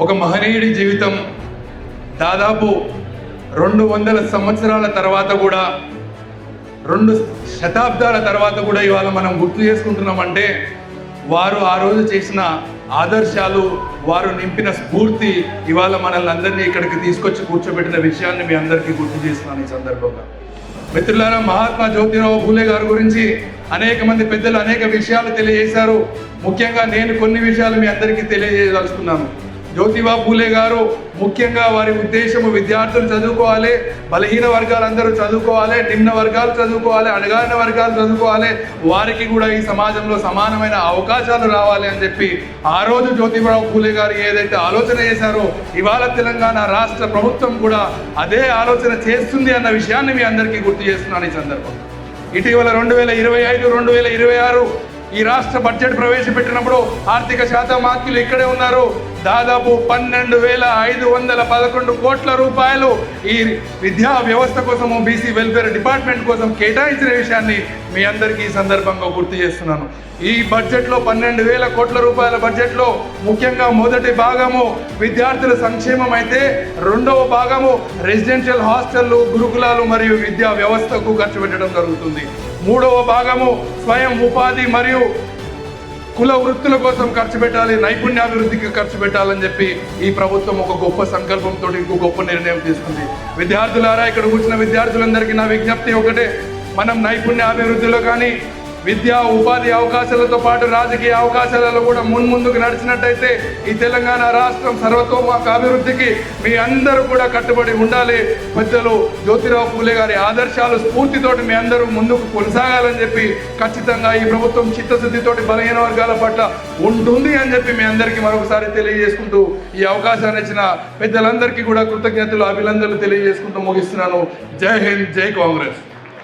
ఒక మహనీయుడి జీవితం దాదాపు 200 సంవత్సరాల తర్వాత కూడా 2 శతాబ్దాల తర్వాత కూడా ఇవాళ మనం గుర్తు చేసుకుంటున్నామంటే వారు ఆ రోజు చేసిన ఆదర్శాలు, వారు నింపిన స్ఫూర్తి ఇవాళ మనల్ని అందరినీ ఇక్కడికి తీసుకొచ్చి కూర్చోబెట్టిన విషయాన్ని మీ అందరికీ గుర్తు చేస్తున్నాను ఈ సందర్భంగా. మిత్రులారా, మహాత్మా జ్యోతిరావు పూలే గారి గురించి అనేక మంది పెద్దలు అనేక విషయాలు తెలియజేశారు. ముఖ్యంగా నేను కొన్ని విషయాలు మీ అందరికీ తెలియజేయదలుచుకున్నాను. జ్యోతిబా పూలే గారు ముఖ్యంగా వారి ఉద్దేశము విద్యార్థులు చదువుకోవాలి, బలహీన వర్గాలందరూ చదువుకోవాలి, నిమ్న వర్గాలు చదువుకోవాలి, అణగారిన వర్గాలు చదువుకోవాలి, వారికి కూడా ఈ సమాజంలో సమానమైన అవకాశాలు రావాలి అని చెప్పి ఆ రోజు జ్యోతిబా పూలే గారు ఏదైతే ఆలోచన చేశారో ఇవాళ తెలంగాణ రాష్ట్ర ప్రభుత్వం కూడా అదే ఆలోచన చేస్తుంది అన్న విషయాన్ని మీ అందరికీ గుర్తు చేస్తున్నాను ఈ సందర్భంగా. ఇటీవల 2025, 2026 ఈ రాష్ట్ర బడ్జెట్ ప్రవేశపెట్టినప్పుడు ఆర్థిక శాఖ మంత్రులు ఇక్కడే ఉన్నారు. దాదాపు 12,511 కోట్ల రూపాయలు ఈ విద్యా వ్యవస్థ కోసము, బీసీ వెల్ఫేర్ డిపార్ట్మెంట్ కోసం కేటాయించిన విషయాన్ని మీ అందరికీ ఈ సందర్భంగా గుర్తు చేస్తున్నాను. ఈ బడ్జెట్లో 12,000 కోట్ల రూపాయల బడ్జెట్లో ముఖ్యంగా మొదటి భాగము విద్యార్థుల సంక్షేమం అయితే, రెండవ భాగము రెసిడెన్షియల్ హాస్టళ్లు, గురుకులాలు మరియు విద్యా వ్యవస్థకు ఖర్చు పెట్టడం జరుగుతుంది. మూడవ భాగము స్వయం ఉపాధి మరియు కుల వృత్తుల కోసం ఖర్చు పెట్టాలి, నైపుణ్యాభివృద్ధికి ఖర్చు పెట్టాలని చెప్పి ఈ ప్రభుత్వం ఒక గొప్ప సంకల్పంతో ఇంకో గొప్ప నిర్ణయం తీసుకుంది. విద్యార్థులారా, ఇక్కడ కూర్చున్న విద్యార్థులందరికీ నా విజ్ఞప్తి ఒకటే, మనం నైపుణ్యాభివృద్ధిలో కానీ విద్యా ఉపాధి అవకాశాలతో పాటు రాజకీయ అవకాశాలలో కూడా ముందుకు నడిచినట్టయితే ఈ తెలంగాణ రాష్ట్రం సర్వతోముఖ అభివృద్ధికి మీ అందరూ కూడా కట్టుబడి ఉండాలి. పెద్దలు జ్యోతిరావు పూలే గారి ఆదర్శాలు స్ఫూర్తితోటి మీ అందరూ ముందుకు కొనసాగాలని చెప్పి ఖచ్చితంగా ఈ ప్రభుత్వం చిత్తశుద్ధితోటి బలహీన వర్గాల పట్ల ఉంటుంది అని చెప్పి మీ అందరికీ మరొకసారి తెలియజేసుకుంటూ ఈ అవకాశాన్ని ఇచ్చిన పెద్దలందరికీ కూడా కృతజ్ఞతలు, అభినందనలు తెలియజేసుకుంటూ ముగిస్తున్నాను. జై హింద్, జై కాంగ్రెస్.